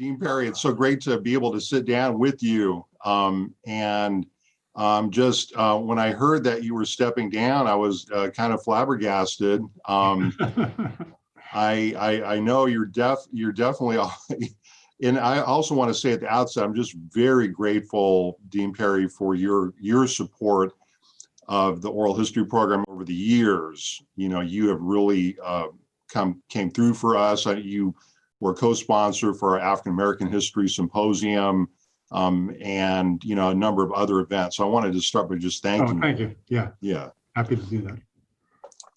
Dean Perri, it's so great to be able to sit down with you. When I heard that you were stepping down, I was kind of flabbergasted. I know you're definitely, and I also want to say at the outset, I'm just very grateful, Dean Perri, for your support of the oral history program over the years. You know, you have really came through for us. You were co-sponsor for our African American History Symposium, and a number of other events. So I wanted to start by just thanking you. Thank you. Yeah. Happy to do that.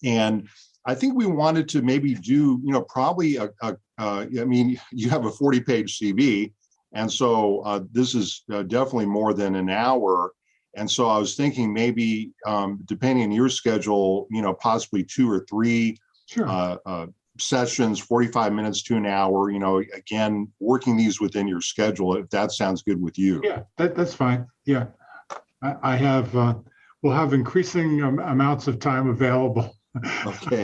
And I think we wanted to maybe do, probably you have a 40-page CV, and so this is definitely more than an hour. And so I was thinking maybe, depending on your schedule, possibly 2 or 3 sessions, 45 minutes to an hour, again, working these within your schedule, if that sounds good with you. Yeah, that's fine. Yeah. I have, we'll have increasing amounts of time available. Okay.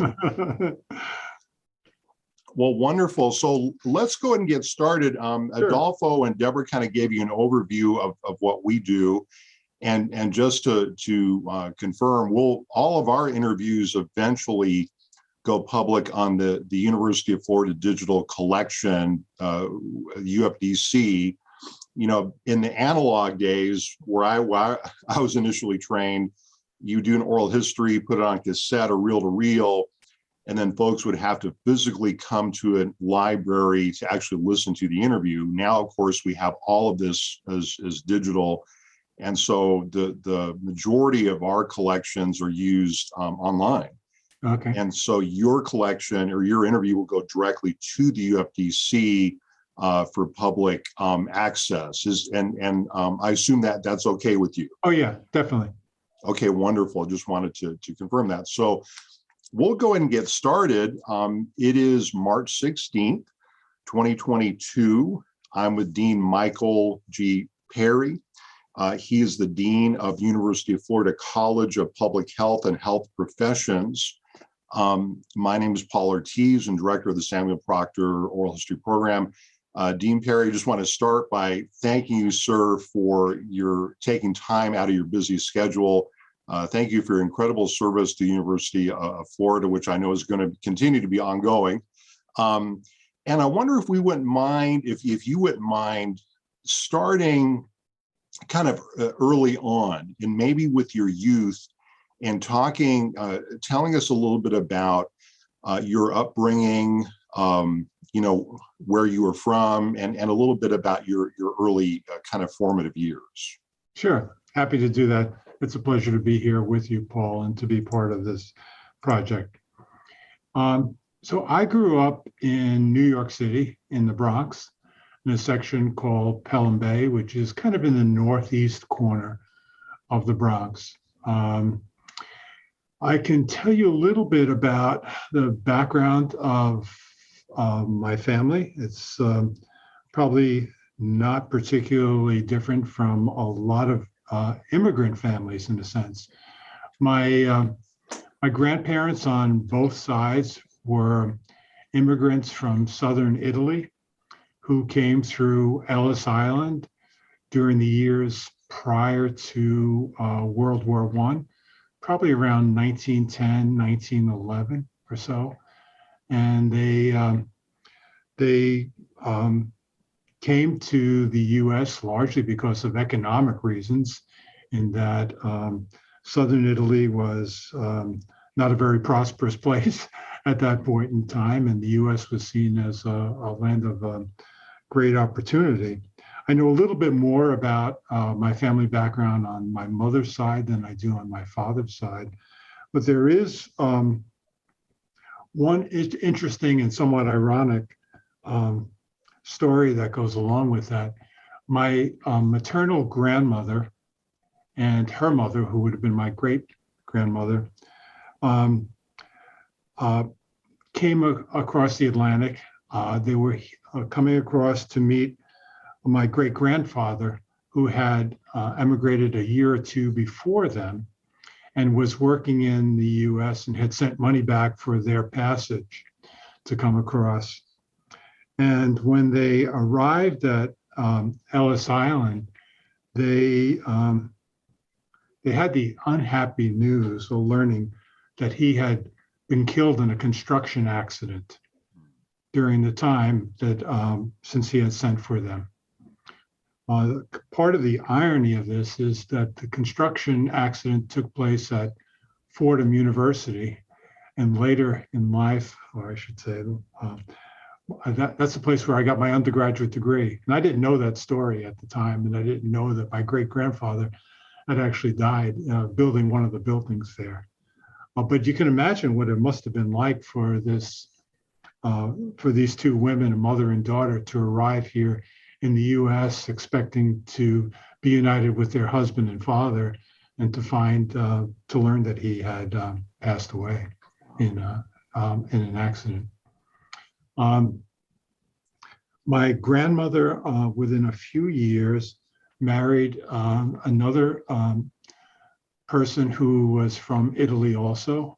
Well, wonderful. So let's go ahead and get started. Sure. Adolfo and Deborah kind of gave you an overview of what we do. And just to confirm, all of our interviews eventually go public on the University of Florida Digital Collection, UFDC. In the analog days where I was initially trained, you do an oral history, put it on cassette or reel-to-reel, and then folks would have to physically come to a library to actually listen to the interview. Now, of course, we have all of this as digital. And so the majority of our collections are used online. Okay. And so your collection or your interview will go directly to the UFDC for public access. I assume that that's okay with you. Oh, yeah, definitely. Okay, wonderful. Just wanted to confirm that. So we'll go ahead and get started. It is March 16th, 2022. I'm with Dean Michael G. Perri. He is the Dean of University of Florida College of Public Health and Health Professions. My name is Paul Ortiz, and Director of the Samuel Proctor Oral History Program. Dean Perri, I just want to start by thanking you, sir, for your taking time out of your busy schedule. Thank you for your incredible service to the University of Florida, which I know is going to continue to be ongoing. And I wonder if you wouldn't mind starting kind of early on, and maybe with your youth, and telling us a little bit about your upbringing, where you were from, and a little bit about your early kind of formative years. Sure, happy to do that. It's a pleasure to be here with you, Paul, and to be part of this project. So I grew up in New York City, in the Bronx, in a section called Pelham Bay, which is kind of in the northeast corner of the Bronx. I can tell you a little bit about the background of my family. It's probably not particularly different from a lot of immigrant families in a sense. My grandparents on both sides were immigrants from southern Italy who came through Ellis Island during the years prior to World War I, probably around 1910, 1911 or so. And they came to the US largely because of economic reasons, in that southern Italy was not a very prosperous place at that point in time, and the US was seen as a land of great opportunity. I know a little bit more about my family background on my mother's side than I do on my father's side, but there is one interesting and somewhat ironic story that goes along with that. My maternal grandmother and her mother, who would have been my great grandmother, came across the Atlantic. They were coming across to meet my great grandfather, who had emigrated a year or two before them and was working in the US and had sent money back for their passage to come across. And when they arrived at Ellis Island, they had the unhappy news or learning that he had been killed in a construction accident during the time that since he had sent for them. Part of the irony of this is that the construction accident took place at Fordham University, and later in life, or I should say, that's the place where I got my undergraduate degree. And I didn't know that story at the time, and I didn't know that my great-grandfather had actually died building one of the buildings there. But you can imagine what it must have been like for these two women, a mother and daughter, to arrive here in the U.S. expecting to be united with their husband and father, and to learn that he had passed away in an accident. My grandmother, within a few years, married another person who was from Italy also,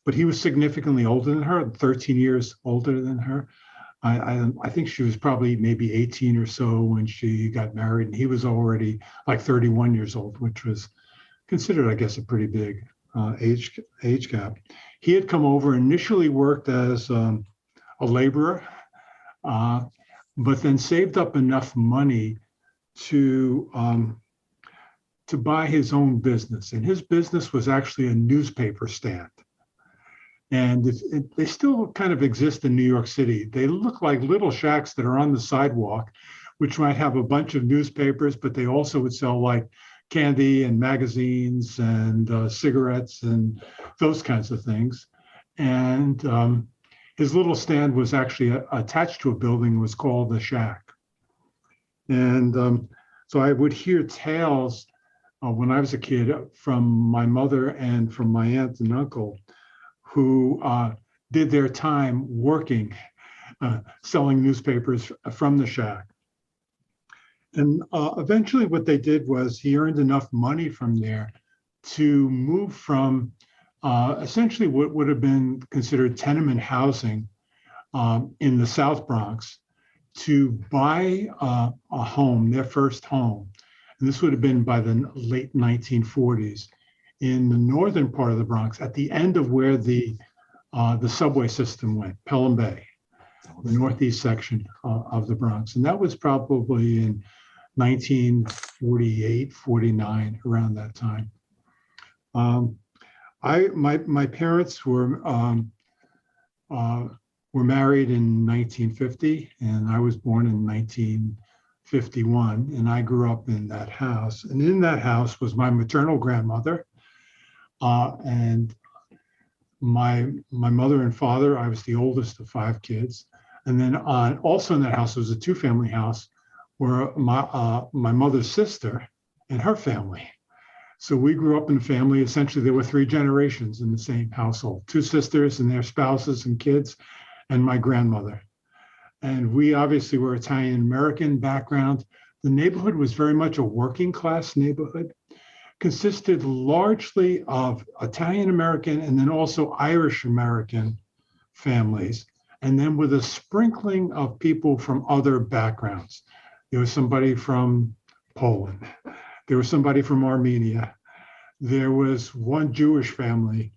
but he was significantly older than her, 13 years older than her. I think she was probably maybe 18 or so when she got married, and he was already like 31 years old, which was considered, I guess, a pretty big age gap. He had come over, initially worked as a laborer, but then saved up enough money to buy his own business. And his business was actually a newspaper stand. And they still kind of exist in New York City. They look like little shacks that are on the sidewalk, which might have a bunch of newspapers, but they also would sell like candy and magazines and cigarettes and those kinds of things. And his little stand was actually attached to a building, was called the Shack. And so I would hear tales when I was a kid from my mother and from my aunt and uncle, who did their time working, selling newspapers from the Shack. And eventually what they did was he earned enough money from there to move from essentially what would have been considered tenement housing in the South Bronx to buy a home, their first home. And this would have been by the late 1940s in the northern part of the Bronx, at the end of where the subway system went, Pelham Bay, the northeast section of the Bronx. And that was probably in 1948, 49, around that time. My parents were married in 1950, and I was born in 1951, and I grew up in that house. And in that house was my maternal grandmother, and my mother and father. I was the oldest of 5 kids. And then also in that house was a 2-family house where my mother's sister and her family. So we grew up in a family, essentially there were 3 generations in the same household, 2 sisters and their spouses and kids, and my grandmother. And we obviously were Italian-American background. The neighborhood was very much a working class neighborhood, consisted largely of Italian-American and then also Irish-American families, and then with a sprinkling of people from other backgrounds. There was somebody from Poland. There was somebody from Armenia. There was one Jewish family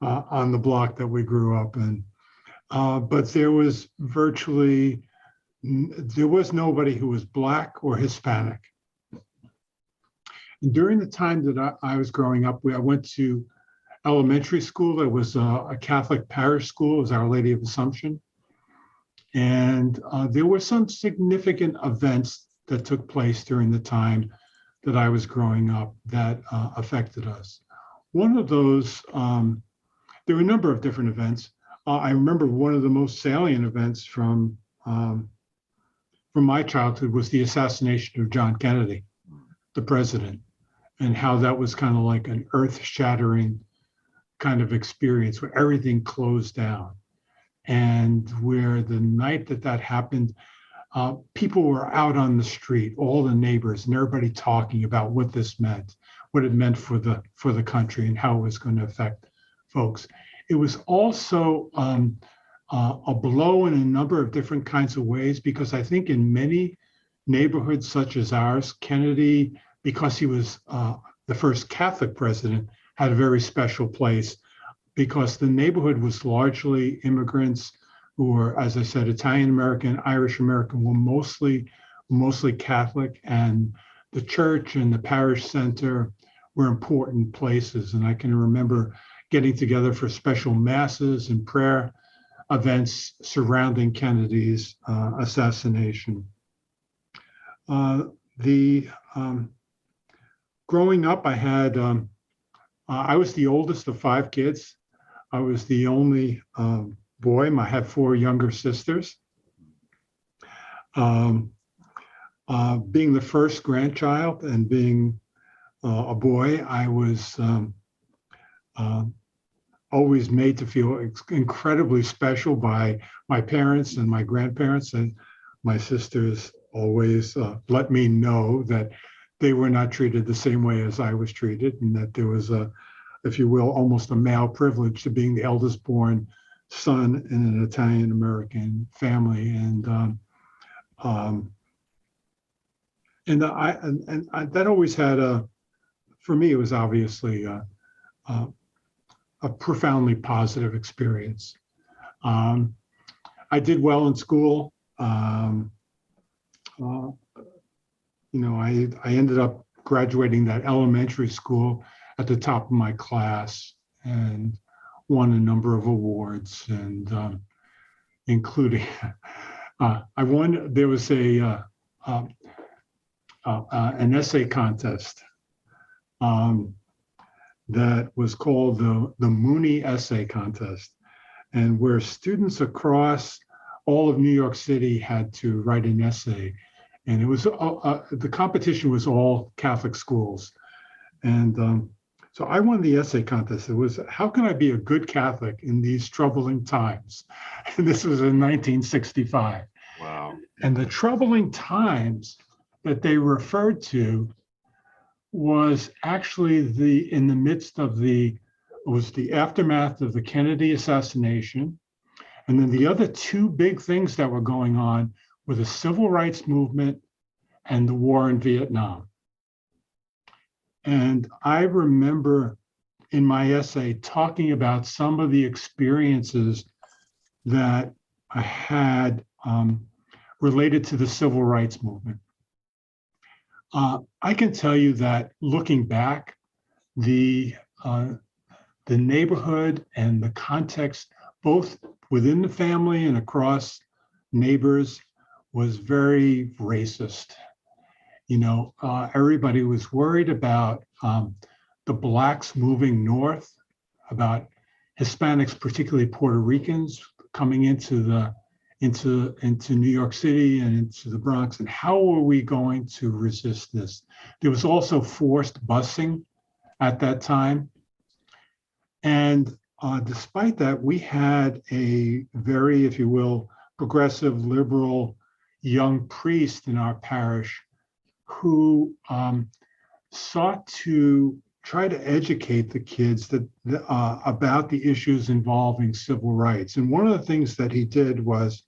on the block that we grew up in. But there was nobody who was Black or Hispanic. And during the time that I was growing up, I went to elementary school. It was a Catholic parish school. It was Our Lady of Assumption. And there were some significant events that took place during the time that I was growing up that affected us. One of those, there were a number of different events. I remember one of the most salient events from my childhood was the assassination of John Kennedy, the president, and how that was kind of like an earth-shattering kind of experience where everything closed down. And where the night that happened, people were out on the street, all the neighbors and everybody talking about what this meant, what it meant for the country and how it was going to affect folks. It was also a blow in a number of different kinds of ways, because I think in many neighborhoods such as ours, Kennedy, because he was the first Catholic president, had a very special place, because the neighborhood was largely immigrants who were, as I said, Italian American, Irish American, were mostly Catholic, and the church and the parish center were important places. And I can remember getting together for special masses and prayer events surrounding Kennedy's assassination. Growing up, I was the oldest of 5 kids. I was the only boy. I had 4 younger sisters. Being the first grandchild and being a boy, I was always made to feel incredibly special by my parents and my grandparents. And my sisters always let me know that they were not treated the same way as I was treated, and that there was if you will, almost a male privilege to being the eldest born son in an Italian American family. And that always had for me, it was obviously a profoundly positive experience. I did well in school. I ended up graduating that elementary school at the top of my class and won a number of awards, and including I won. There was an essay contest that was called the Mooney Essay Contest, and where students across all of New York City had to write an essay. And it was the competition was all Catholic schools. And so I won the essay contest. It was, how can I be a good Catholic in these troubling times? And this was in 1965. Wow. And the troubling times that they referred to was actually in the midst of the aftermath of the Kennedy assassination. And then the other 2 big things that were going on were the civil rights movement and the war in Vietnam. And I remember in my essay talking about some of the experiences that I had related to the civil rights movement. I can tell you that looking back, the neighborhood and the context, both within the family and across neighbors, was very racist. Everybody was worried about the Blacks moving north, about Hispanics, particularly Puerto Ricans, coming into New York City and into the Bronx, and how were we going to resist this? There was also forced busing at that time. And despite that, we had a very, if you will, progressive, liberal young priest in our parish who sought to try to educate the kids about the issues involving civil rights. And one of the things that he did was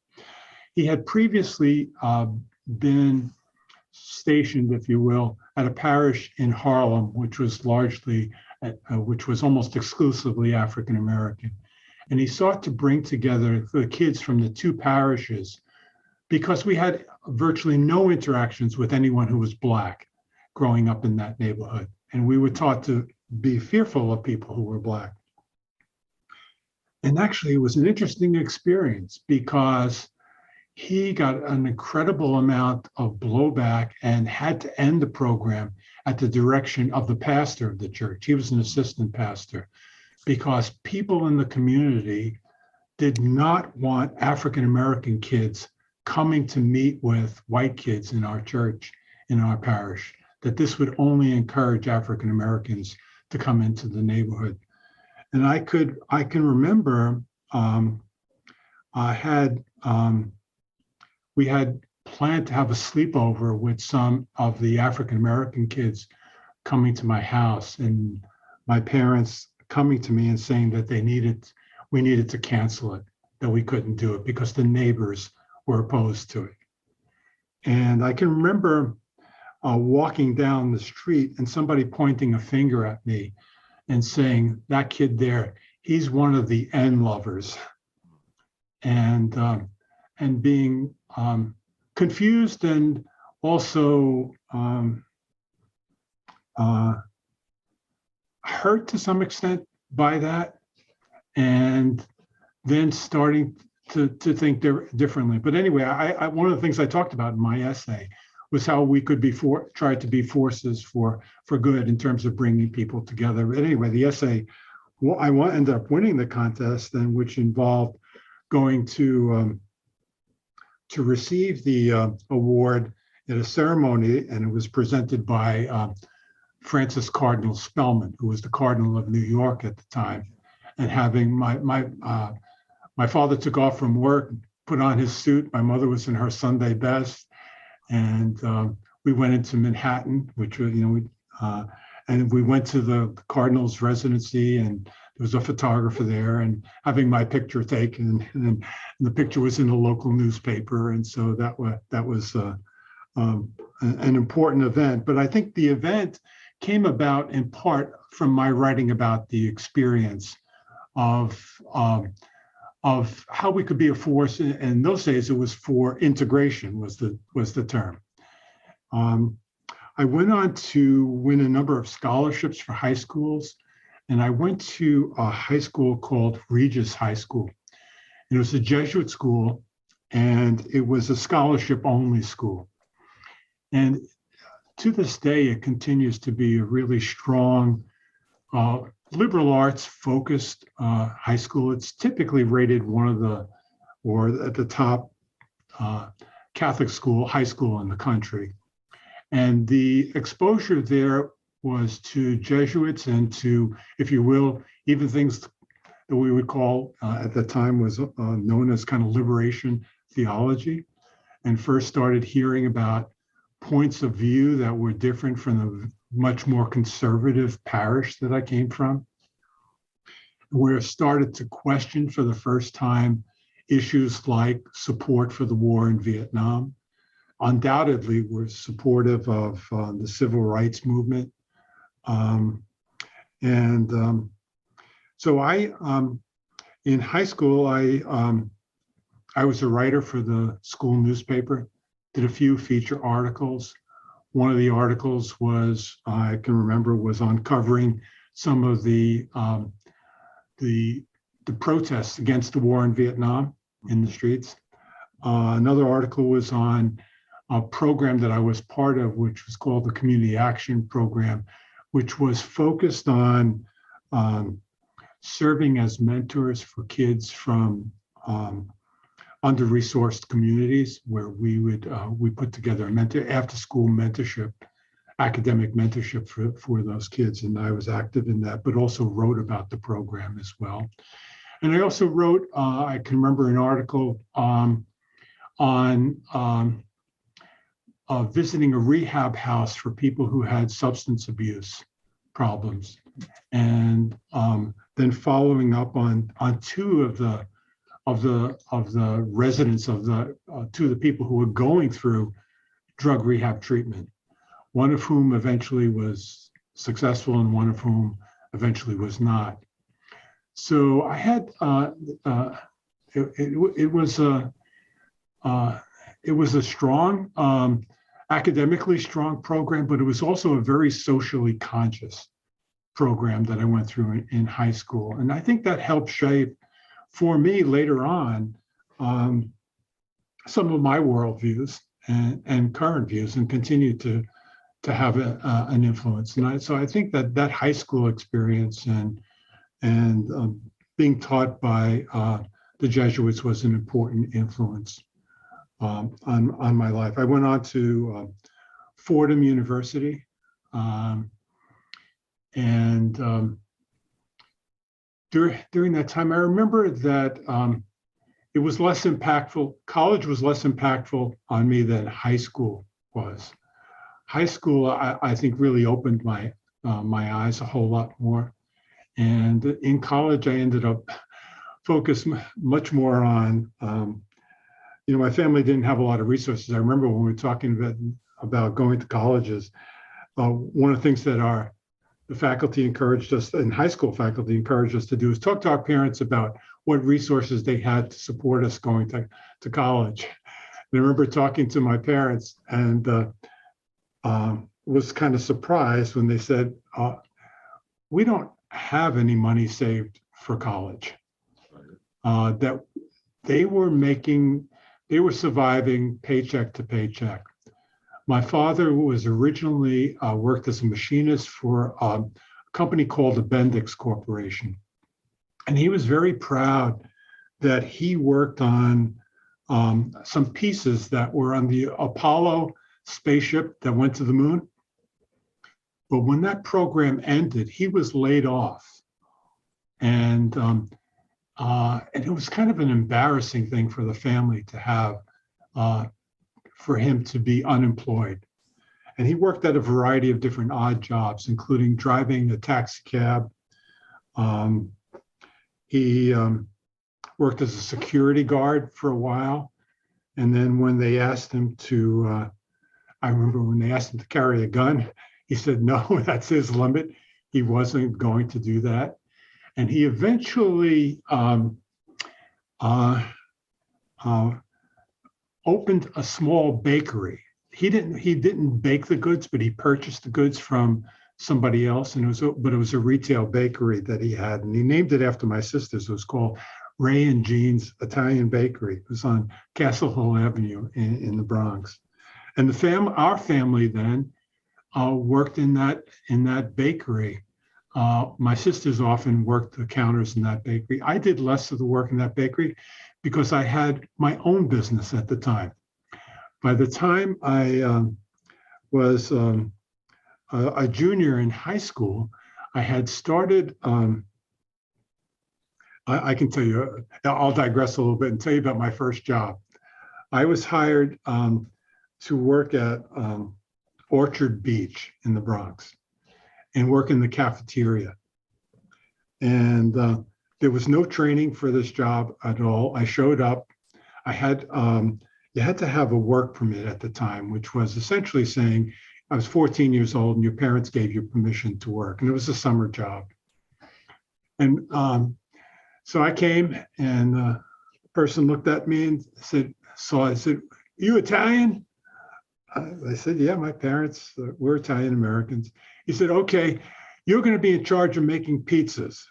he had previously been stationed, if you will, at a parish in Harlem, which was almost exclusively African American. And he sought to bring together the kids from the 2 parishes, because we had virtually no interactions with anyone who was Black growing up in that neighborhood. And we were taught to be fearful of people who were Black. And actually, it was an interesting experience, because he got an incredible amount of blowback and had to end the program at the direction of the pastor of the church. He was an assistant pastor, because people in the community did not want African American kids coming to meet with white kids in our church, in our parish, that this would only encourage African Americans to come into the neighborhood. And I can remember we had planned to have a sleepover with some of the African American kids coming to my house, and my parents coming to me and saying that we needed to cancel it, that we couldn't do it because the neighbors were opposed to it. And I can remember walking down the street and somebody pointing a finger at me and saying, that kid there, he's one of the N lovers. And being confused and also hurt to some extent by that, and then starting to think differently. But anyway, I one of the things I talked about in my essay was how we could try to be forces for good in terms of bringing people together. But anyway, the essay, well, I ended up winning the contest, and which involved going to receive the award at a ceremony, and it was presented by Francis Cardinal Spellman, who was the Cardinal of New York at the time, and having my father took off from work, put on his suit. My mother was in her Sunday best, and we went into Manhattan, which was, and we went to the Cardinal's residency, and there was a photographer there, and having my picture taken, and the picture was in a local newspaper, and so that was an important event. But I think the event came about in part from my writing about the experience of how we could be a force. In those days, it was for integration was the term. I went on to win a number of scholarships for high schools, and I went to a high school called Regis High School. And it was a Jesuit school, and it was a scholarship-only school. And to this day, it continues to be a really strong liberal arts focused high school. It's typically rated one of the, or at the top Catholic school, high school in the country. And the exposure there was to Jesuits and to, if you will, even things that we would call at the time was known as kind of liberation theology, and first started hearing about points of view that were different from the much more conservative parish that I came from, where it started to question for the first time issues like support for the war in Vietnam. Undoubtedly, were supportive of the civil rights movement. So I, in high school, I was a writer for the school newspaper, did a few feature articles. One of the articles was, I can remember, was uncovering some of the protests against the war in Vietnam in the streets. Another article was on a program that I was part of, which was called the Community Action Program, which was focused on serving as mentors for kids from under-resourced communities, where we put together a after-school mentorship, academic mentorship for those kids, and I was active in that, but also wrote about the program as well. And I also wrote, I can remember an article on visiting a rehab house for people who had substance abuse problems, and then following up on two of the residents of two of the people who were going through drug rehab treatment, one of whom eventually was successful and one of whom eventually was not. So I had it was a strong, academically strong program, but it was also a very socially conscious program that I went through in high school, and I think that helped shape for me later on some of my worldviews and current views, and continue to have an influence. And so I think that high school experience and being taught by the Jesuits was an important influence on my life. I went on to Fordham University, and during that time, I remember that it was less impactful. College was less impactful on me than high school was. High school, I think, really opened my eyes a whole lot more. And in college, I ended up focus much more on, my family didn't have a lot of resources. I remember when we were talking about going to colleges, one of the things that the faculty encouraged us, and high school faculty encouraged us to do, is talk to our parents about what resources they had to support us going to college. And I remember talking to my parents and was kind of surprised when they said, we don't have any money saved for college. That they were surviving paycheck to paycheck. My father was originally worked as a machinist for a company called the Bendix Corporation. And he was very proud that he worked on some pieces that were on the Apollo spaceship that went to the moon. But when that program ended, he was laid off. And it was kind of an embarrassing thing for the family to have, for him to be unemployed. And he worked at a variety of different odd jobs, including driving a taxi cab. He worked as a security guard for a while. And then when they asked him to, I remember when they asked him to carry a gun, he said, no, that's his limit. He wasn't going to do that. And he eventually opened a small bakery. He didn't bake the goods, but he purchased the goods from somebody else, and it was a retail bakery that he had, and he named it after my sisters. It was called Ray and Jean's Italian Bakery. It was on Castle Hill Avenue in the Bronx. And our family then worked in that bakery. My sisters often worked the counters in that bakery. I did less of the work in that bakery because I had my own business at the time. By the time I was a junior in high school, I had started, I can tell you, I'll digress a little bit and tell you about my first job. I was hired to work at Orchard Beach in the Bronx and work in the cafeteria. And there was no training for this job at all. I showed up. You had to have a work permit at the time, which was essentially saying I was 14 years old and your parents gave you permission to work. And it was a summer job. And so I came, and the person looked at me and said, you Italian? I said, yeah, my parents, we're Italian Americans. He said, okay, you're going to be in charge of making pizzas.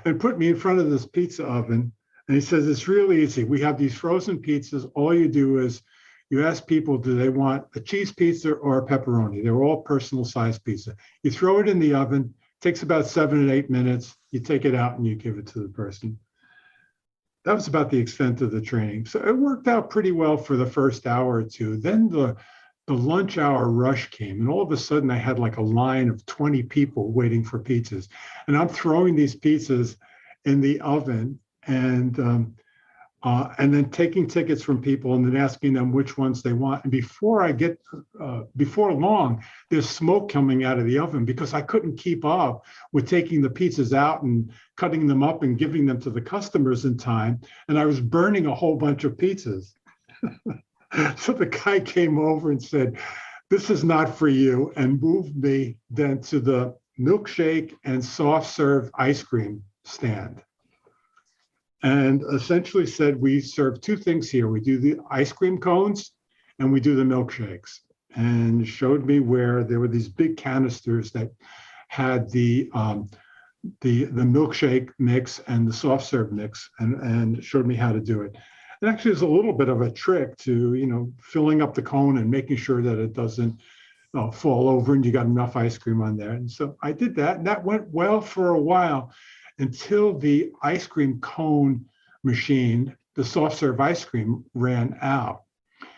And put me in front of this pizza oven. And he says, it's really easy. We have these frozen pizzas. All you do is you ask people, do they want a cheese pizza or a pepperoni? They're all personal size pizza. You throw it in the oven, takes about 7 to 8 minutes. You take it out and you give it to the person. That was about the extent of the training. So it worked out pretty well for the first hour or two. Then the lunch hour rush came, and all of a sudden I had like a line of 20 people waiting for pizzas. And I'm throwing these pizzas in the oven and then taking tickets from people and then asking them which ones they want. And before long, there's smoke coming out of the oven because I couldn't keep up with taking the pizzas out and cutting them up and giving them to the customers in time. And I was burning a whole bunch of pizzas. So the guy came over and said, this is not for you, and moved me then to the milkshake and soft serve ice cream stand. And essentially said, we serve two things here. We do the ice cream cones and we do the milkshakes. And showed me where there were these big canisters that had the milkshake mix and the soft serve mix, and showed me how to do it. And actually, there's a little bit of a trick to, filling up the cone and making sure that it doesn't fall over and you got enough ice cream on there. And so I did that, and that went well for a while until the ice cream cone machine, the soft serve ice cream, ran out.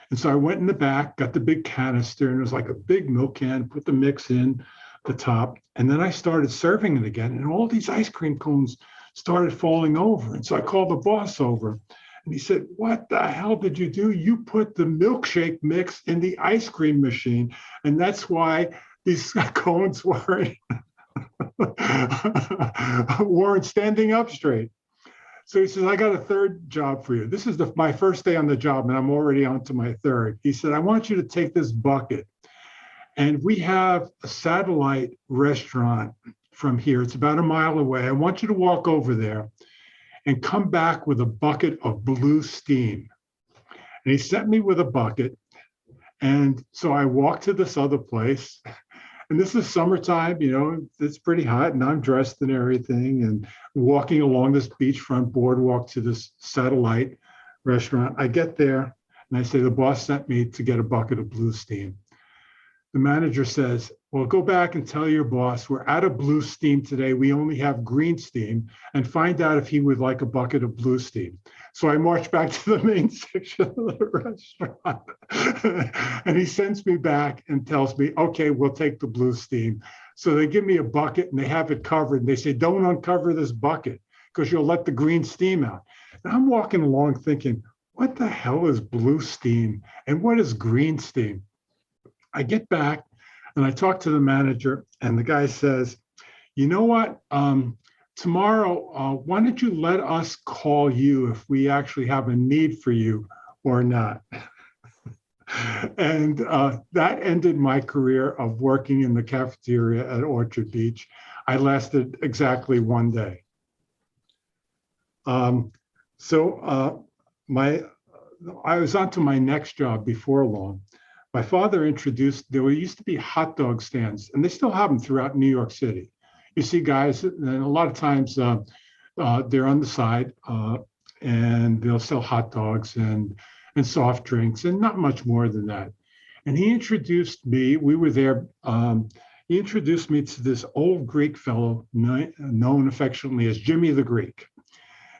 And so I went in the back, got the big canister, and it was like a big milk can, put the mix in the top, and then I started serving it again, and all these ice cream cones started falling over. And so I called the boss over. And he said, what the hell did you do? You put the milkshake mix in the ice cream machine. And that's why these cones weren't standing up straight. So he says, I got a third job for you. This is my first day on the job, and I'm already on to my third. He said, I want you to take this bucket. And we have a satellite restaurant from here. It's about a mile away. I want you to walk over there and come back with a bucket of blue steam. And he sent me with a bucket. And so I walked to this other place. And this is summertime, it's pretty hot, and I'm dressed and everything, and walking along this beachfront boardwalk to this satellite restaurant. I get there and I say, the boss sent me to get a bucket of blue steam. The manager says, well, go back and tell your boss we're out of blue steam today. We only have green steam, and find out if he would like a bucket of blue steam. So I march back to the main section of the restaurant, and he sends me back and tells me, okay, we'll take the blue steam. So they give me a bucket and they have it covered. And they say, don't uncover this bucket because you'll let the green steam out. And I'm walking along thinking, what the hell is blue steam? And what is green steam? I get back and I talk to the manager, and the guy says, you know what? Tomorrow, why don't you let us call you if we actually have a need for you or not? And that ended my career of working in the cafeteria at Orchard Beach. I lasted exactly one day. I was on to my next job before long. My father introduced, there used to be hot dog stands, and they still have them throughout New York City. You see guys, and a lot of times they're on the side and they'll sell hot dogs and soft drinks and not much more than that. And he introduced me, we were there, he introduced me to this old Greek fellow known affectionately as Jimmy the Greek.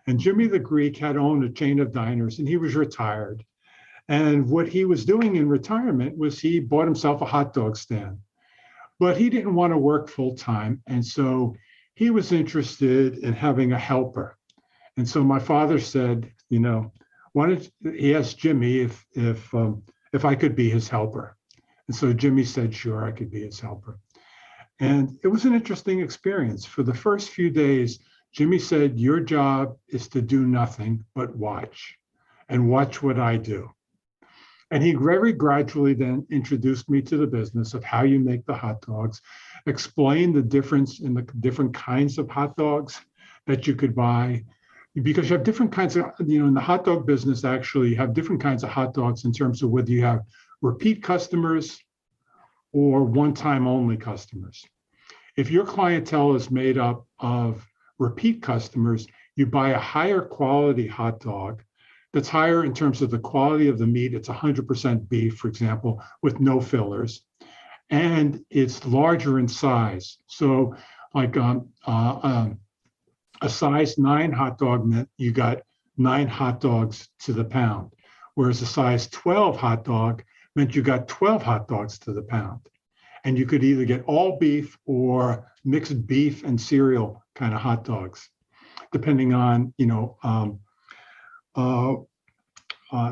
And Jimmy the Greek had owned a chain of diners, and he was retired. And what he was doing in retirement was he bought himself a hot dog stand. But he didn't want to work full time. And so he was interested in having a helper. And so my father said, he asked Jimmy if I could be his helper. And so Jimmy said, sure, I could be his helper. And it was an interesting experience. For the first few days, Jimmy said, your job is to do nothing but watch, and watch what I do. And he very gradually then introduced me to the business of how you make the hot dogs, explained the difference in the different kinds of hot dogs that you could buy, because you have different kinds of, in the hot dog business, actually, you have different kinds of hot dogs in terms of whether you have repeat customers or one-time only customers. If your clientele is made up of repeat customers, you buy a higher quality hot dog that's higher in terms of the quality of the meat. It's 100% beef, for example, with no fillers. And it's larger in size. So like a size 9 hot dog meant you got 9 hot dogs to the pound, whereas a size 12 hot dog meant you got 12 hot dogs to the pound. And you could either get all beef or mixed beef and cereal kind of hot dogs, depending on,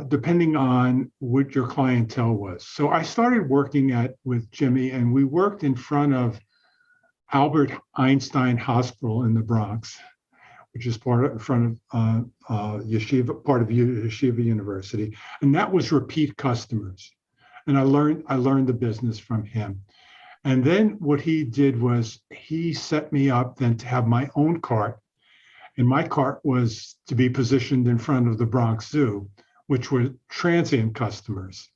depending on what your clientele was. So I started working with Jimmy, and we worked in front of Albert Einstein Hospital in the Bronx, which is part of Yeshiva University, and that was repeat customers. And I learned the business from him. And then what he did was he set me up then to have my own cart. And my cart was to be positioned in front of the Bronx Zoo, which were transient customers.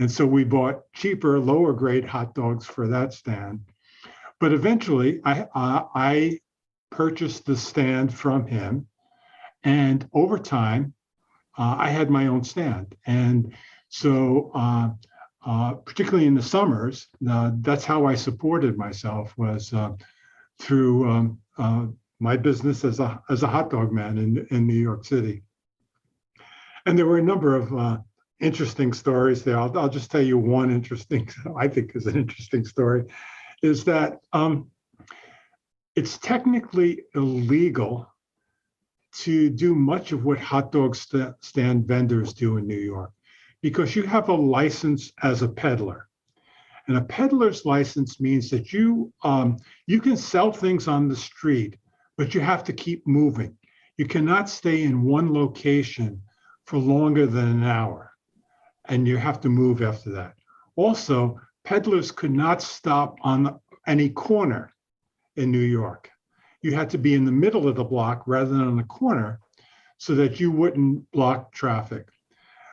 And so we bought cheaper, lower grade hot dogs for that stand. But eventually I purchased the stand from him. And over time, I had my own stand. And so particularly in the summers, that's how I supported myself, was through my business as a hot dog man in New York City. And there were a number of interesting stories there. I'll just tell you one interesting, I think is an interesting story, is that it's technically illegal to do much of what hot dog stand vendors do in New York, because you have a license as a peddler. And a peddler's license means that you can sell things on the street, but you have to keep moving. You cannot stay in one location for longer than an hour, and you have to move after that. Also, peddlers could not stop on any corner in New York. You had to be in the middle of the block rather than on the corner so that you wouldn't block traffic.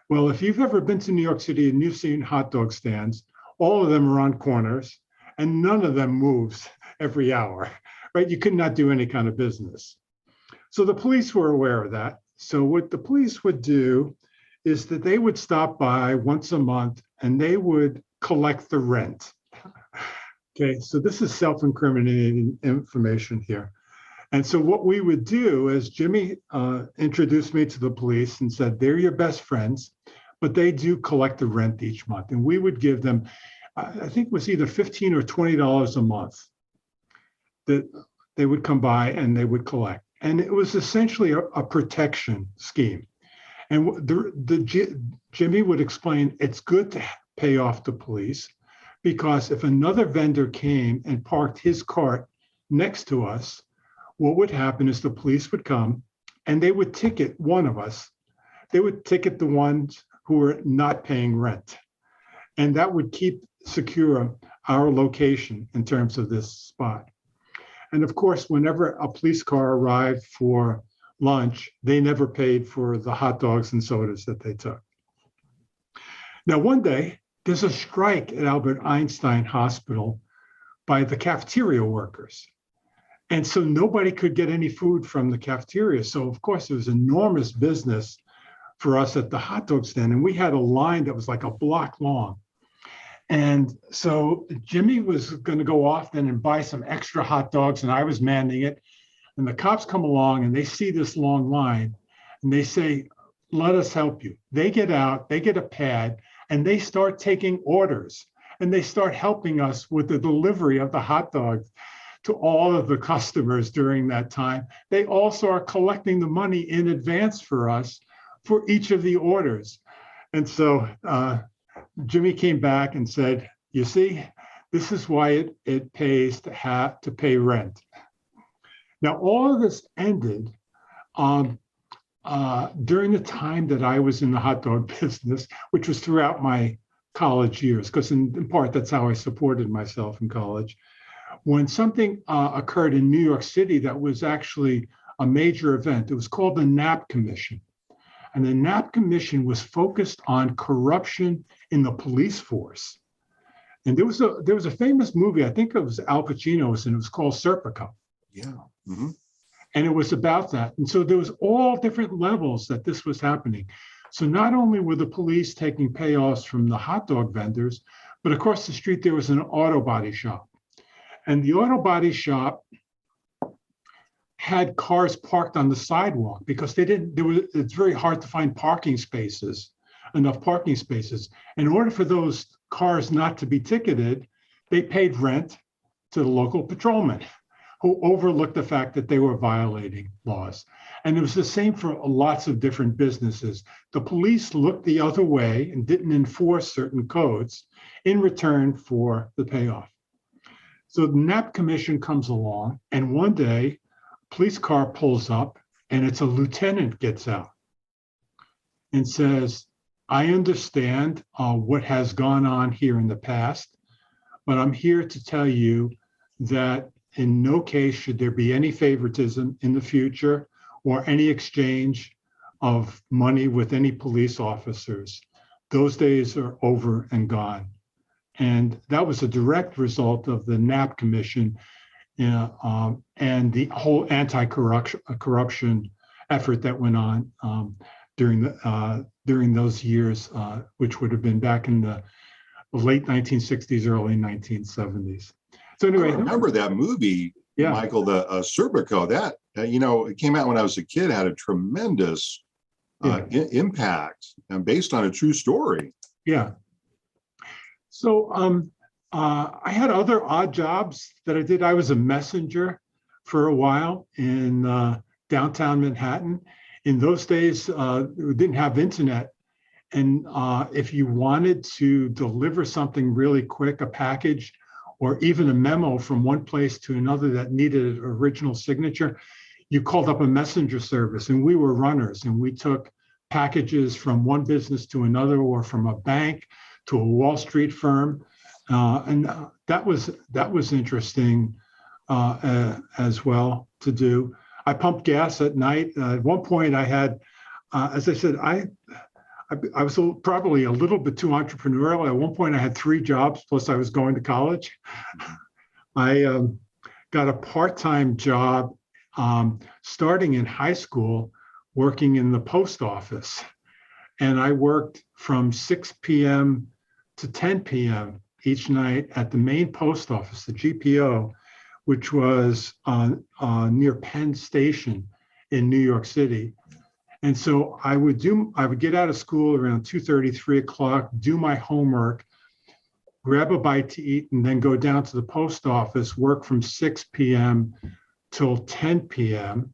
Well, if you've ever been to New York City and you've seen hot dog stands, all of them are on corners and none of them moves every hour, right? You could not do any kind of business. So the police were aware of that. So what the police would do is that they would stop by once a month and they would collect the rent. Okay, so this is self-incriminating information here. And so what we would do is Jimmy introduced me to the police and said, they're your best friends, but they do collect the rent each month. And we would give them, I think it was either $15 or $20 a month that they would come by and they would collect. And it was essentially a protection scheme. And Jimmy would explain, it's good to pay off the police because if another vendor came and parked his cart next to us, what would happen is the police would come and they would ticket one of us. They would ticket the ones who were not paying rent. And that would keep secure our location in terms of this spot. And of course, whenever a police car arrived for lunch, they never paid for the hot dogs and sodas that they took. Now, one day, there's a strike at Albert Einstein Hospital by the cafeteria workers. And so nobody could get any food from the cafeteria. So of course, it was enormous business for us at the hot dog stand. And we had a line that was like a block long. And so Jimmy was going to go off then and buy some extra hot dogs, and I was manning it. And the cops come along and they see this long line and they say, let us help you. They get out, they get a pad, and they start taking orders. And they start helping us with the delivery of the hot dogs to all of the customers during that time. They also are collecting the money in advance for us for each of the orders. And so Jimmy came back and said, you see, this is why it pays to have to pay rent. Now, all of this ended during the time that I was in the hot dog business, which was throughout my college years, because in part, that's how I supported myself in college. When something occurred in New York City that was actually a major event, it was called the Knapp Commission. And the Knapp Commission was focused on corruption in the police force. And there was a famous movie, I think it was Al Pacino's, and it was called Serpico. Yeah. Mm-hmm. And it was about that. And so there was all different levels that this was happening. So not only were the police taking payoffs from the hot dog vendors, but across the street, there was an auto body shop. And the auto body shop had cars parked on the sidewalk because it's very hard to find enough parking spaces. In order for those cars not to be ticketed, they paid rent to the local patrolman who overlooked the fact that they were violating laws. And it was the same for lots of different businesses. The police looked the other way and didn't enforce certain codes in return for the payoff. So the Knapp Commission comes along, and one day, a police car pulls up, and it's a lieutenant gets out and says, I understand what has gone on here in the past, but I'm here to tell you that in no case should there be any favoritism in the future or any exchange of money with any police officers. Those days are over and gone. And that was a direct result of the Knapp Commission and the whole anti-corruption effort that went on during those years, which would have been back in the late 1960s, early 1970s. So anyway, I remember that movie, yeah. Michael, the Serpico. That it came out when I was a kid, had a tremendous impact, and based on a true story. Yeah. So I had other odd jobs that I did. I was a messenger for a while in downtown Manhattan. In those days, we didn't have internet. And if you wanted to deliver something really quick, a package, or even a memo from one place to another that needed an original signature, you called up a messenger service, and we were runners, and we took packages from one business to another, or from a bank to a Wall Street firm, and that was interesting as well to do. I pumped gas at night. At one point, I had, as I said, I was probably a little bit too entrepreneurial. At one point, I had 3 jobs, plus I was going to college. I got a part-time job starting in high school, working in the post office. And I worked from 6 p.m. to 10 p.m. each night at the main post office, the GPO, which was near Penn Station in New York City. And so I would get out of school around 2:30, 3 o'clock, do my homework, grab a bite to eat, and then go down to the post office, work from 6 p.m. till 10 p.m.,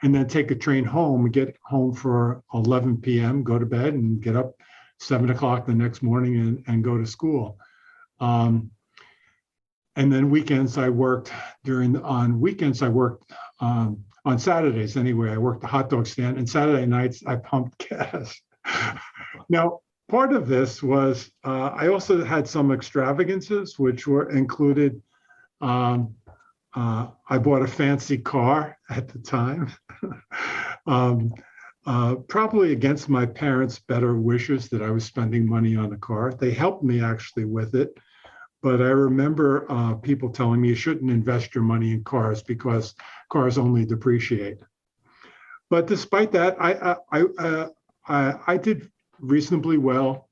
and then take a train home, get home for 11 p.m., go to bed, and get up 7 o'clock the next morning and go to school. And then weekends I worked on Saturdays anyway. I worked the hot dog stand, and Saturday nights I pumped gas. Now, part of this was I also had some extravagances, which were included. I bought a fancy car at the time, probably against my parents' better wishes that I was spending money on a car. They helped me actually with it. But I remember people telling me you shouldn't invest your money in cars because cars only depreciate. But despite that, I did reasonably well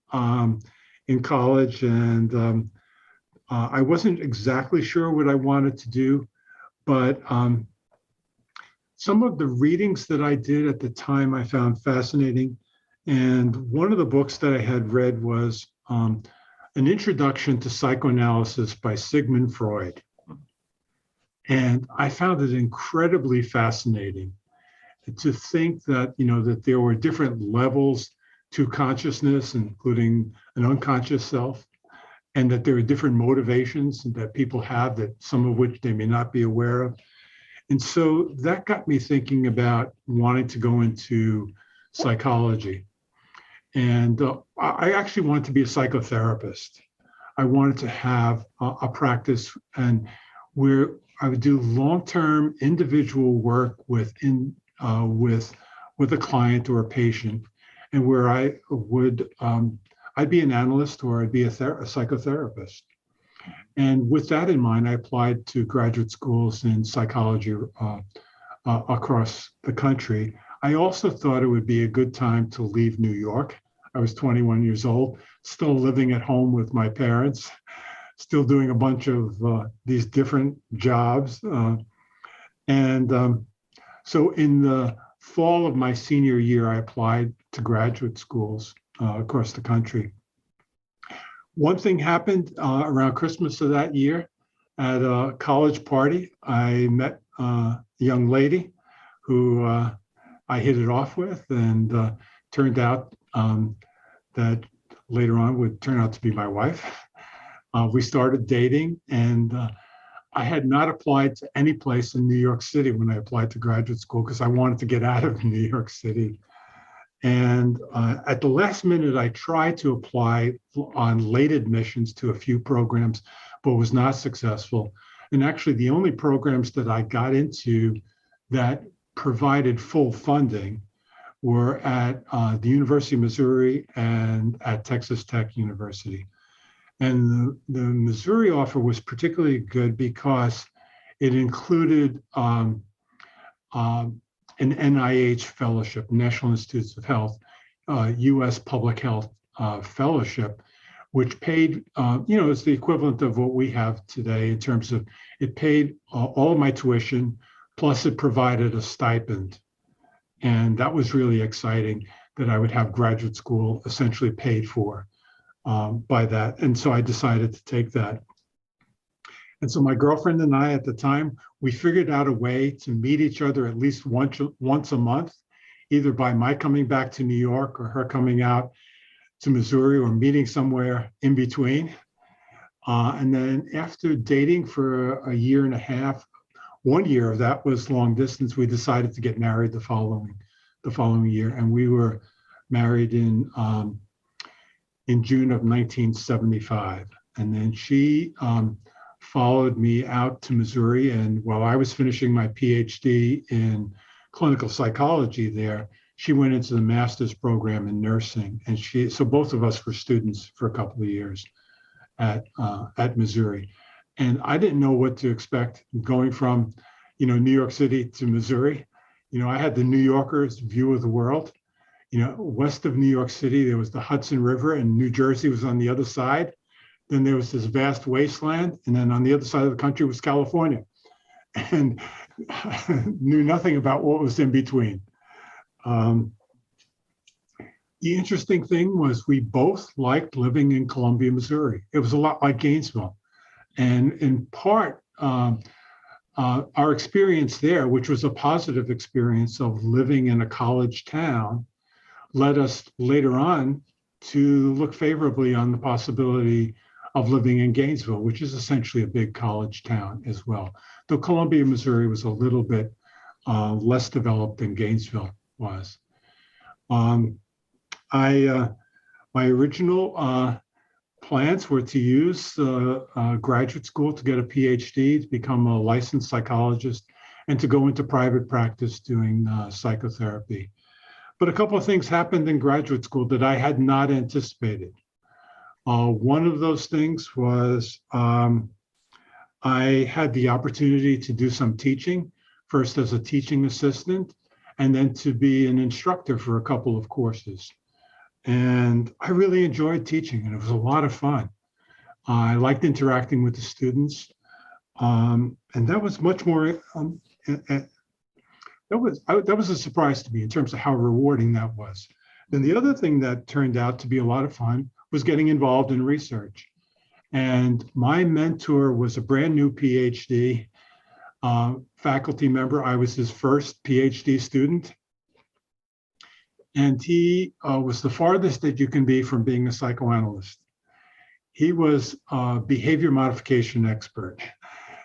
in college, and I wasn't exactly sure what I wanted to do, but some of the readings that I did at the time I found fascinating. And one of the books that I had read was An Introduction to Psychoanalysis by Sigmund Freud. And I found it incredibly fascinating to think that, that there were different levels to consciousness, including an unconscious self, and that there are different motivations that people have, that some of which they may not be aware of. And so that got me thinking about wanting to go into psychology. And I actually wanted to be a psychotherapist. I wanted to have a practice and where I would do long-term individual work with a client or a patient, and where I would I'd be an analyst or I'd be a psychotherapist. And with that in mind, I applied to graduate schools in psychology across the country. I also thought it would be a good time to leave New York. I was 21 years old, still living at home with my parents, still doing a bunch of these different jobs. So in the fall of my senior year, I applied to graduate schools across the country. One thing happened around Christmas of that year. At a college party, I met a young lady who I hit it off with, and turned out that later on would turn out to be my wife. We started dating, and I had not applied to any place in New York City when I applied to graduate school because I wanted to get out of New York City. And at the last minute, I tried to apply on late admissions to a few programs, but was not successful. And actually, the only programs that I got into that provided full funding were at the University of Missouri and at Texas Tech University. And the Missouri offer was particularly good because it included an NIH fellowship, National Institutes of Health, US Public Health fellowship, which paid, it's the equivalent of what we have today in terms of it paid all of my tuition, plus it provided a stipend. And that was really exciting that I would have graduate school essentially paid for by that. And so I decided to take that. And so my girlfriend and I at the time, we figured out a way to meet each other at least once a month, either by my coming back to New York or her coming out to Missouri or meeting somewhere in between. And then after dating for a year and a half, 1 year of that was long distance. We decided to get married the following year, and we were married in June of 1975. And then she followed me out to Missouri, and while I was finishing my PhD in clinical psychology there, she went into the master's program in nursing, and so both of us were students for a couple of years at Missouri. And I didn't know what to expect going from, New York City to Missouri. I had the New Yorker's view of the world. West of New York City, there was the Hudson River, and New Jersey was on the other side. Then there was this vast wasteland, and then on the other side of the country was California, and knew nothing about what was in between. The interesting thing was we both liked living in Columbia, Missouri. It was a lot like Gainesville. And in part, our experience there, which was a positive experience of living in a college town, led us later on to look favorably on the possibility of living in Gainesville, which is essentially a big college town as well. Though Columbia, Missouri was a little bit less developed than Gainesville was. My original plans were to use graduate school to get a PhD, to become a licensed psychologist, and to go into private practice doing psychotherapy. But a couple of things happened in graduate school that I had not anticipated. One of those things was I had the opportunity to do some teaching, first as a teaching assistant, and then to be an instructor for a couple of courses. And I really enjoyed teaching, and it was a lot of fun. I liked interacting with the students, and that was much more. That was a surprise to me in terms of how rewarding that was. And the other thing that turned out to be a lot of fun was getting involved in research. And my mentor was a brand new PhD faculty member. I was his first PhD student. And he was the farthest that you can be from being a psychoanalyst. He was a behavior modification expert.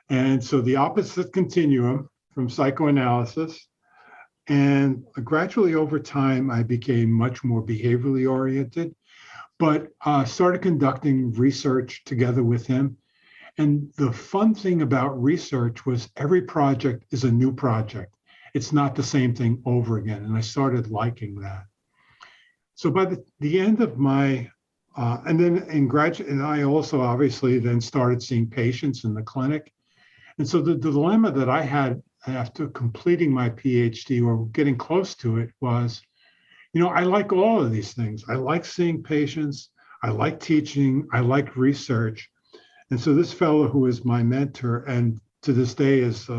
And so the opposite continuum from psychoanalysis. And gradually over time, I became much more behaviorally oriented, but started conducting research together with him. And the fun thing about research was every project is a new project. It's not the same thing over again. And I started liking that. So by the end of my, and then in graduate, and I also obviously then started seeing patients in the clinic. And so the dilemma that I had after completing my PhD or getting close to it was, I like all of these things. I like seeing patients, I like teaching, I like research. And so this fellow who is my mentor and to this day is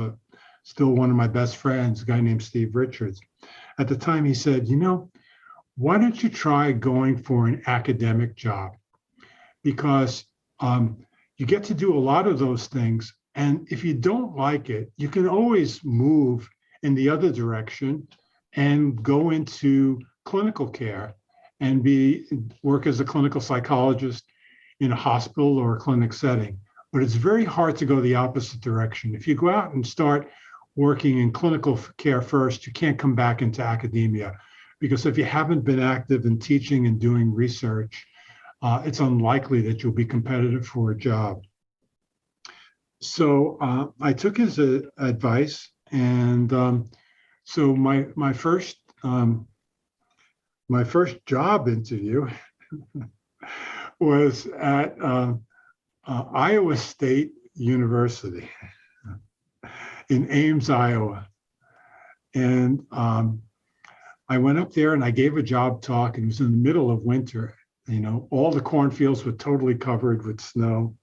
still one of my best friends, a guy named Steve Richards. At the time he said, why don't you try going for an academic job? Because you get to do a lot of those things. And if you don't like it, you can always move in the other direction and go into clinical care and work as a clinical psychologist in a hospital or a clinic setting. But it's very hard to go the opposite direction. If you go out and start working in clinical care first, you can't come back into academia, because if you haven't been active in teaching and doing research, it's unlikely that you'll be competitive for a job. So I took his advice, and so my first job interview was at Iowa State University in Ames, Iowa, and I went up there and I gave a job talk, and it was in the middle of winter. All the cornfields were totally covered with snow.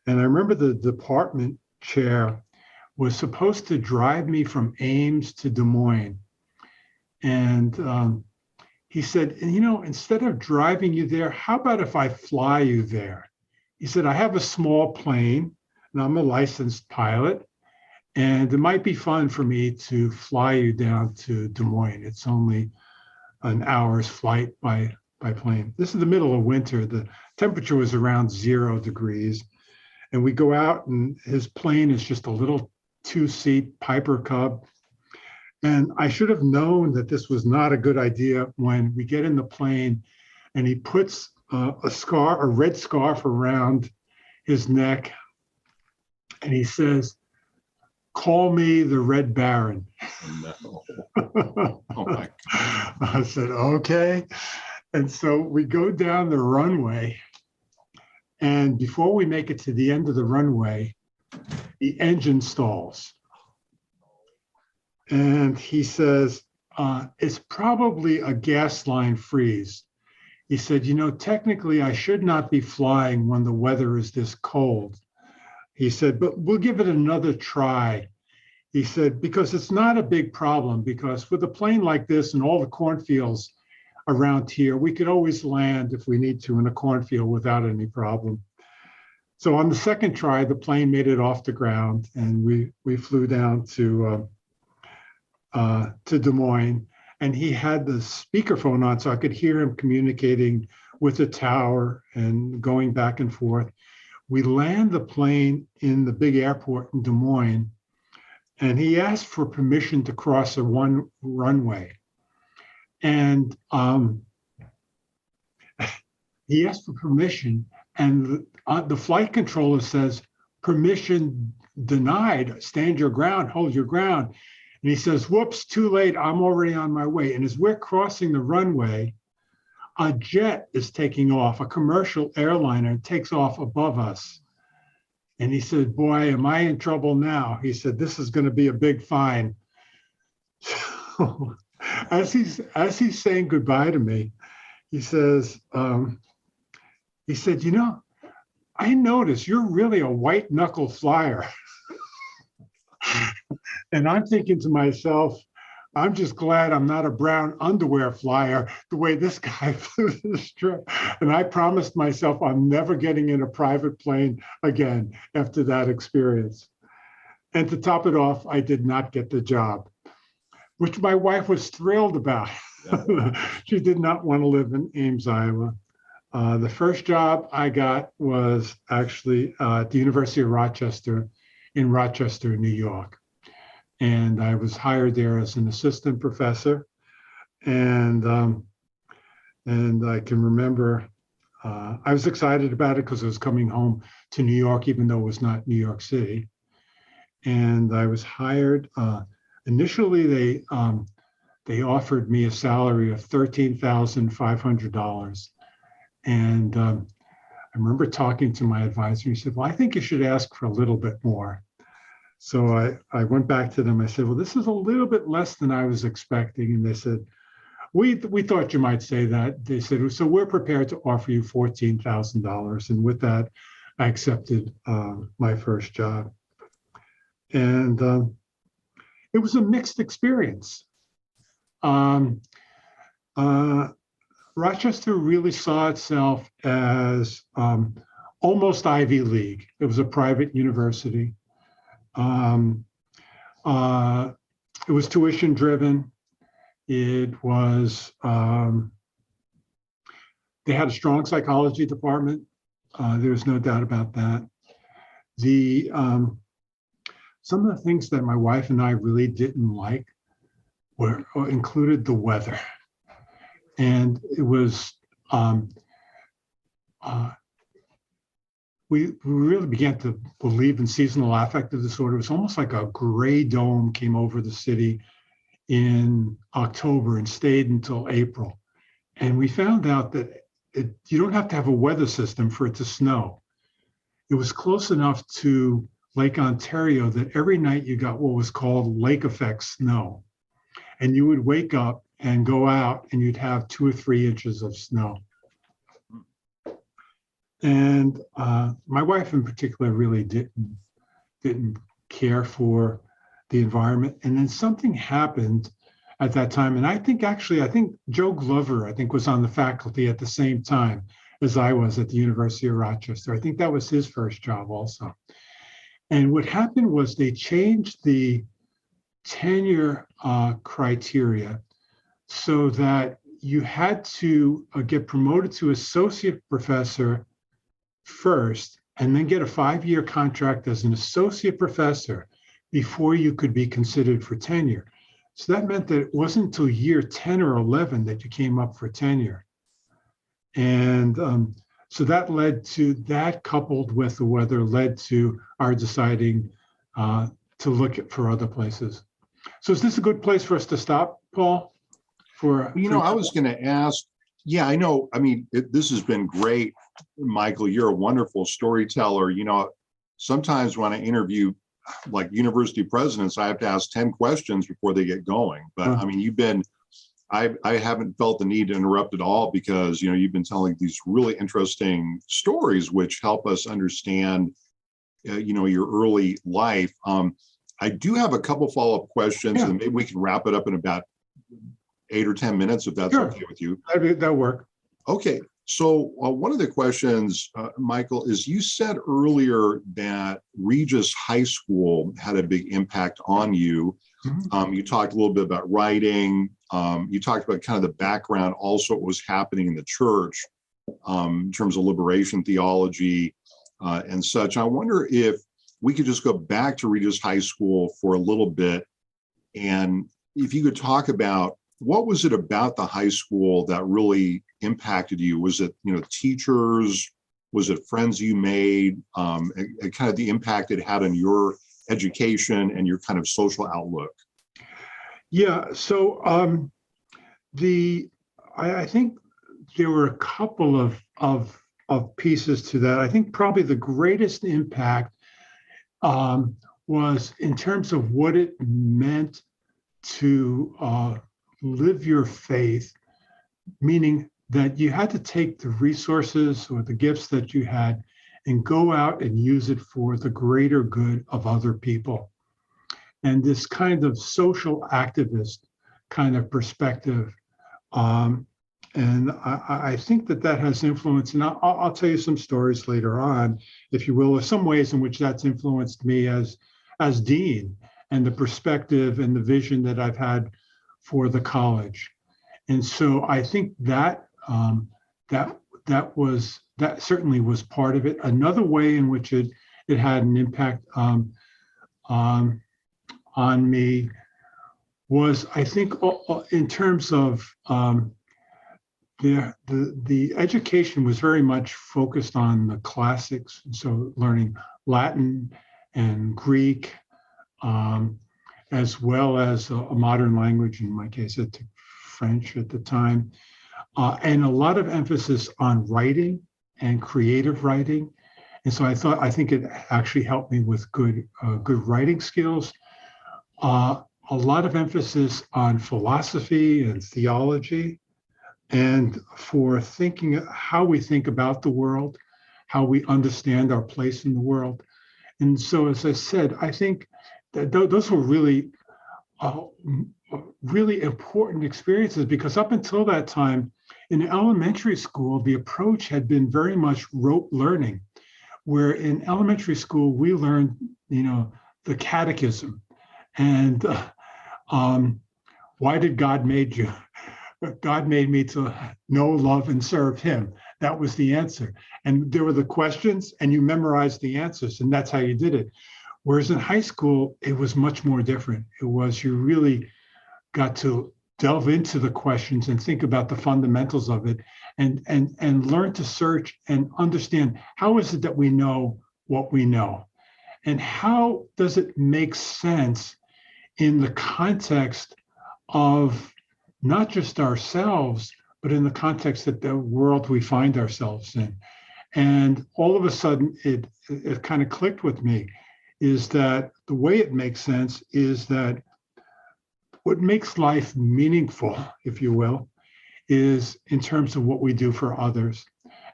And I remember the department chair was supposed to drive me from Ames to Des Moines. And he said, instead of driving you there, how about if I fly you there? He said, I have a small plane and I'm a licensed pilot, and it might be fun for me to fly you down to Des Moines. It's only an hour's flight by plane. This is the middle of winter. The temperature was around 0 degrees. And we go out and his plane is just a little two-seat Piper Cub. And I should have known that this was not a good idea when we get in the plane and he puts a red scarf around his neck. And he says, "Call me the Red Baron." No. Oh my God. I said, okay. And so we go down the runway. And before we make it to the end of the runway, the engine stalls. And he says, it's probably a gas line freeze. He said, technically I should not be flying when the weather is this cold. He said, but we'll give it another try. He said, because it's not a big problem, because with a plane like this and all the cornfields around here, we could always land if we need to in a cornfield without any problem. So on the second try, the plane made it off the ground and we flew down to Des Moines, and he had the speakerphone on so I could hear him communicating with the tower and going back and forth. We land the plane in the big airport in Des Moines, and he asked for permission to cross a one runway. And he asked for permission, and the flight controller says, "Permission denied, stand your ground, hold your ground." And he says, "Whoops, too late, I'm already on my way." And as we're crossing the runway, a jet is taking off, a commercial airliner takes off above us. And he said, "Boy, am I in trouble now." He said, "This is going to be a big fine." So, as he's saying goodbye to me, he says, "I notice you're really a white knuckle flyer." And I'm thinking to myself, I'm just glad I'm not a brown underwear flyer the way this guy flew this trip. And I promised myself I'm never getting in a private plane again after that experience. And to top it off, I did not get the job, which my wife was thrilled about. She did not want to live in Ames, Iowa. The first job I got was actually at the University of Rochester in Rochester, New York. And I was hired there as an assistant professor. And I can remember I was excited about it because I was coming home to New York, even though it was not New York City. And I was hired. Initially, they offered me a salary of $13,500. And I remember talking to my advisor. He said, "Well, I think you should ask for a little bit more." So I went back to them. I said, "Well, this is a little bit less than I was expecting." And they said, we thought you might say that." They said, "So we're prepared to offer you $14,000. And with that, I accepted my first job. And it was a mixed experience. Rochester really saw itself as almost Ivy League. It was a private university. It was tuition driven. It was, they had a strong psychology department. There was no doubt about that. Some of the things that my wife and I really didn't like included the weather. And it was, we really began to believe in seasonal affective disorder. It was almost like a gray dome came over the city in October and stayed until April. And we found out that you don't have to have a weather system for it to snow. It was close enough to Lake Ontario that every night you got what was called lake effect snow. And you would wake up and go out and you'd have 2 or 3 inches of snow. And my wife in particular really didn't care for the environment. And then something happened at that time. And I think Joe Glover, was on the faculty at the same time as I was at the University of Rochester. I think that was his first job also. And what happened was they changed the tenure criteria so that you had to get promoted to associate professor first, and then get a 5-year contract as an associate professor before you could be considered for tenure. So that meant that it wasn't until year 10 or 11 that you came up for tenure. And so that led to that, coupled with the weather, led to our deciding to look for other places. So is this a good place for us to stop, Paul? I was going to ask, yeah, I know. I mean, this has been great, Michael. You're a wonderful storyteller. Sometimes when I interview like university presidents, I have to ask 10 questions before they get going. But I mean, I haven't felt the need to interrupt at all, because, you've been telling these really interesting stories, which help us understand, your early life. I do have a couple follow-up questions, and maybe we can wrap it up in about 8 or 10 minutes, if that's okay with you. That'll work. Okay. So one of the questions, Michael, is you said earlier that Regis High School had a big impact on you. Mm-hmm. You talked a little bit about writing. You talked about kind of the background, also what was happening in the church in terms of liberation theology and such. I wonder if we could just go back to Regis High School for a little bit, and if you could talk about what was it about the high school that really impacted you? Was it, teachers? Was it friends you made? And kind of the impact it had on your education and your kind of social outlook? Yeah. So I think there were a couple of pieces to that. I think probably the greatest impact was in terms of what it meant to live your faith, meaning that you had to take the resources or the gifts that you had and go out and use it for the greater good of other people. And this kind of social activist kind of perspective. And I think that has influenced, and I'll tell you some stories later on, if you will, or some ways in which that's influenced me as dean, and the perspective and the vision that I've had for the college. And so I think that that certainly was part of it. Another way in which it had an impact on me was, I think, in terms of the education was very much focused on the classics. So learning Latin and Greek, as well as a modern language, in my case, I took French at the time, and a lot of emphasis on writing and creative writing. And so I think it actually helped me with good writing skills. A lot of emphasis on philosophy and theology, and for thinking how we think about the world, how we understand our place in the world. And so, as I said, I think that those were really important experiences, because up until that time in elementary school, the approach had been very much rote learning, where in elementary school we learned, the catechism and why did God made you? God made me to know, love, and serve him. That was the answer. And there were the questions, and you memorized the answers, and that's how you did it. Whereas in high school, it was much more different. It was, you really got to delve into the questions and think about the fundamentals of it, and learn to search and understand, how is it that we know what we know? And how does it make sense in the context of not just ourselves, but in the context of the world we find ourselves in? And all of a sudden, it kind of clicked with me, is that the way it makes sense is that what makes life meaningful, if you will, is in terms of what we do for others.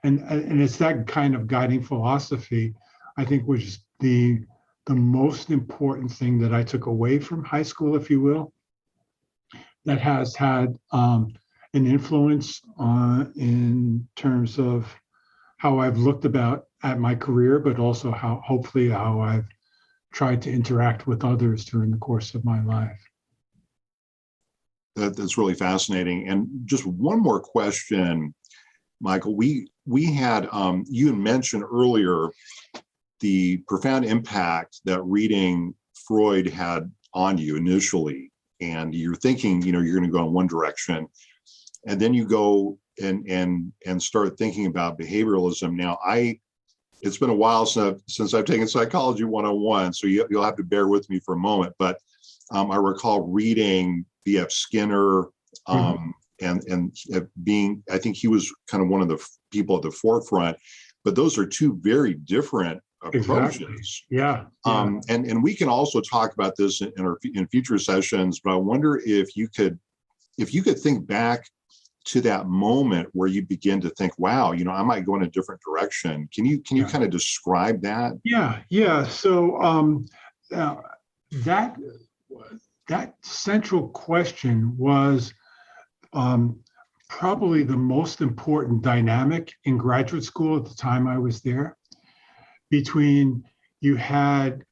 And it's that kind of guiding philosophy, I think, was the most important thing that I took away from high school, if you will, that has had an influence in terms of how I've looked at my career, but also hopefully how I've tried to interact with others during the course of my life. That's really fascinating. And just one more question, Michael. We had, you had mentioned earlier the profound impact that reading Freud had on you initially, and you're thinking, you're going to go in one direction, and then you go and start thinking about behavioralism. Now, it's been a while since I've taken Psychology 101, so you'll have to bear with me for a moment. But I recall reading B.F. Skinner, and being, I think he was kind of one of the people at the forefront. But those are two very different approaches. Exactly. Yeah. And we can also talk about this in future sessions. But I wonder if you could think back to that moment where you begin to think, wow, I might go in a different direction. Can you kind of describe that? Yeah. So that central question was probably the most important dynamic in graduate school at the time I was there. Between, you had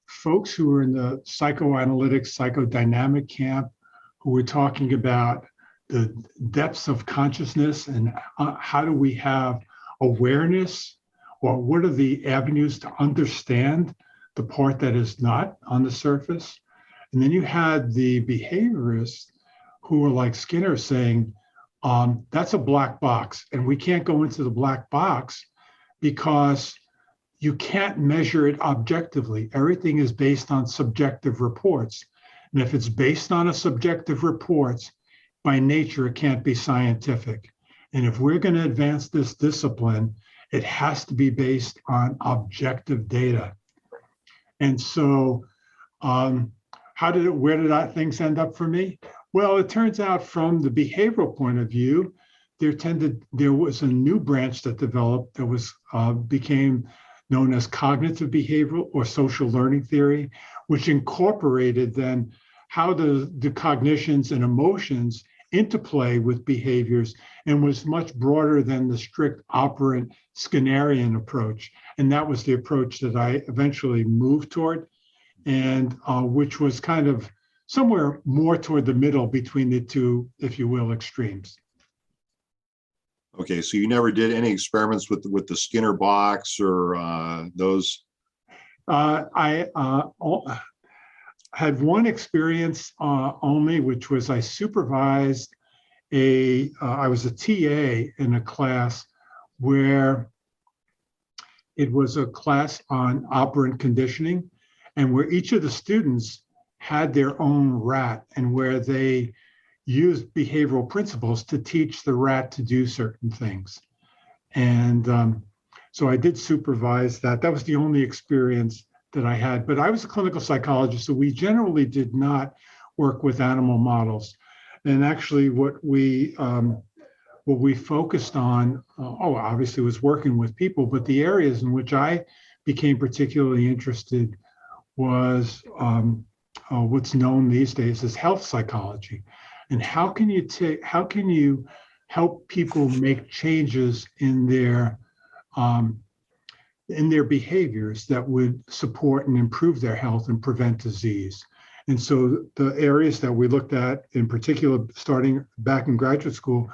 folks who were in the psychoanalytic, psychodynamic camp who were talking about the depths of consciousness and how do we have awareness, or what are the avenues to understand the part that is not on the surface. And then you had the behaviorists who were like Skinner saying, that's a black box, and we can't go into the black box because you can't measure it objectively. Everything is based on subjective reports. And if it's based on a subjective reports, by nature, it can't be scientific. And if we're going to advance this discipline, it has to be based on objective data. And so where did things end up for me? Well, it turns out from the behavioral point of view, there was a new branch that developed that became known as cognitive behavioral or social learning theory, which incorporated then how the cognitions and emotions interplay with behaviors, and was much broader than the strict operant Skinnerian approach. And that was the approach that I eventually moved toward, and which was kind of somewhere more toward the middle between the two, if you will, extremes. Okay, so you never did any experiments with the Skinner box or those? I had one experience only, which was I supervised I was a TA in a class where it was a class on operant conditioning, and where each of the students had their own rat, and where they used behavioral principles to teach the rat to do certain things. And so I did supervise that. That was the only experience that I had, but I was a clinical psychologist, so we generally did not work with animal models. And actually what we focused on, obviously was working with people, but the areas in which I became particularly interested was what's known these days as health psychology. And how can you help people make changes in their behaviors that would support and improve their health and prevent disease? And so the areas that we looked at, in particular, starting back in graduate school,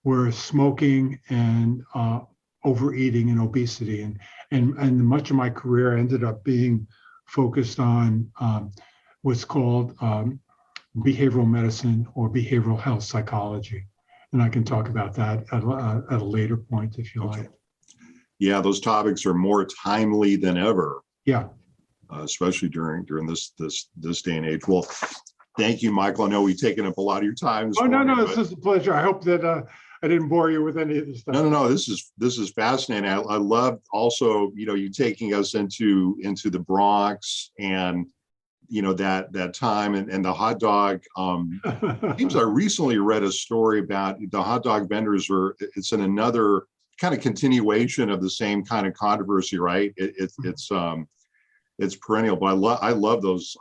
were smoking and overeating and obesity. And much of my career ended up being focused on what's called behavioral medicine or behavioral health psychology. And I can talk about that at a later point if you like. Yeah, those topics are more timely than ever. Yeah. Especially during this day and age. Well, thank you, Michael. I know we've taken up a lot of your time. No, this is a pleasure. I hope that I didn't bore you with any of this stuff. No. This is fascinating. I love also, you taking us into the Bronx and that time and the hot dog. Seems I recently read a story about the hot dog vendors it's in another kind of continuation of the same kind of controversy, right? It's perennial, but I love those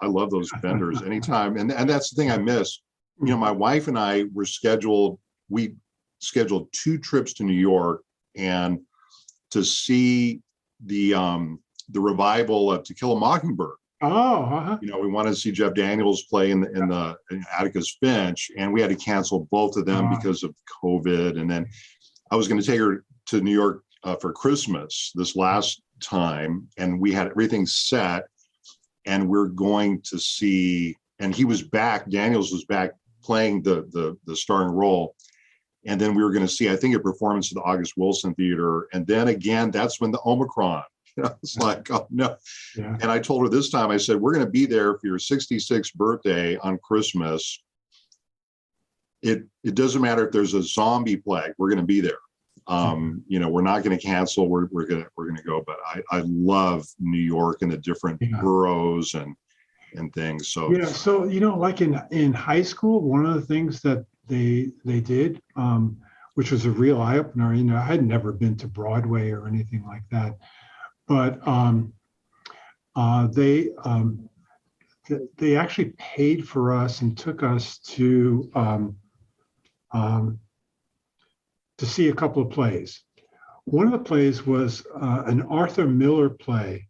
vendors anytime. And that's the thing I miss. My wife and I we scheduled 2 trips to New York and to see the revival of To Kill a Mockingbird. Oh, we wanted to see Jeff Daniels play in Atticus Finch, and we had to cancel both of them because of COVID. And then I was going to take her to New York for Christmas this last time, and we had everything set. and we're going to see, and he was back, Daniels was back playing the starring role. And then we were going to see, I think, a performance at the August Wilson Theater. And then again, that's when the Omicron, it's like, oh no. Yeah. And I told her this time, I said, we're going to be there for your 66th birthday on Christmas. It doesn't matter if there's a zombie plague, we're going to be there. We're not going to cancel. We're going to go. But I love New York and the different boroughs and things. So yeah. So like in high school, one of the things that they did, which was a real eye opener. I had never been to Broadway or anything like that, but they actually paid for us and took us to see a couple of plays. One of the plays was an Arthur Miller play,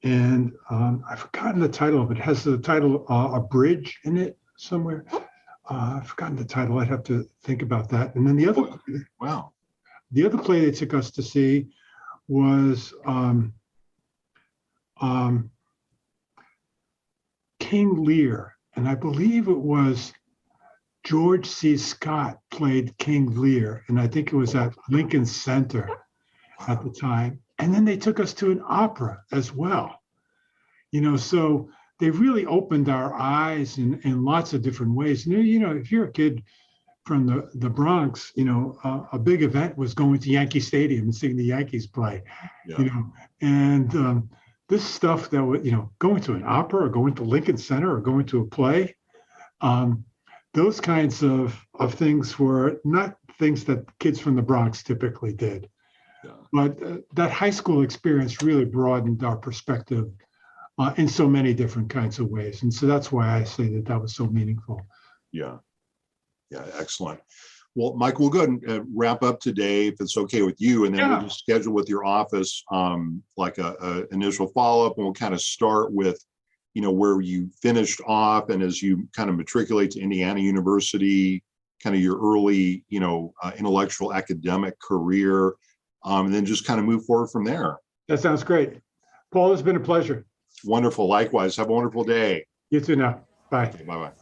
and I've forgotten the title of it. It has the title A Bridge in it somewhere. I've forgotten the title. I'd have to think about that. And then the other play they took us to see was King Lear, and I believe it was George C. Scott played King Lear, and I think it was at Lincoln Center at the time. And then they took us to an opera as well. So they really opened our eyes in lots of different ways. If you're a kid from the Bronx, a big event was going to Yankee Stadium and seeing the Yankees play. And this stuff that would, going to an opera or going to Lincoln Center or going to a play, those kinds of things were not things that kids from the Bronx typically did. Yeah. But that high school experience really broadened our perspective in so many different kinds of ways. And so that's why I say that was so meaningful. Yeah. Yeah, excellent. Well, Mike, we'll go ahead and wrap up today, if it's okay with you, and then we'll just schedule with your office like a initial follow-up, and we'll kind of start with, where you finished off, and as you kind of matriculate to Indiana University, kind of your early, intellectual academic career, and then just kind of move forward from there. That sounds great. Paul, it's been a pleasure. Wonderful. Likewise. Have a wonderful day. You too now. Bye. Okay, bye-bye.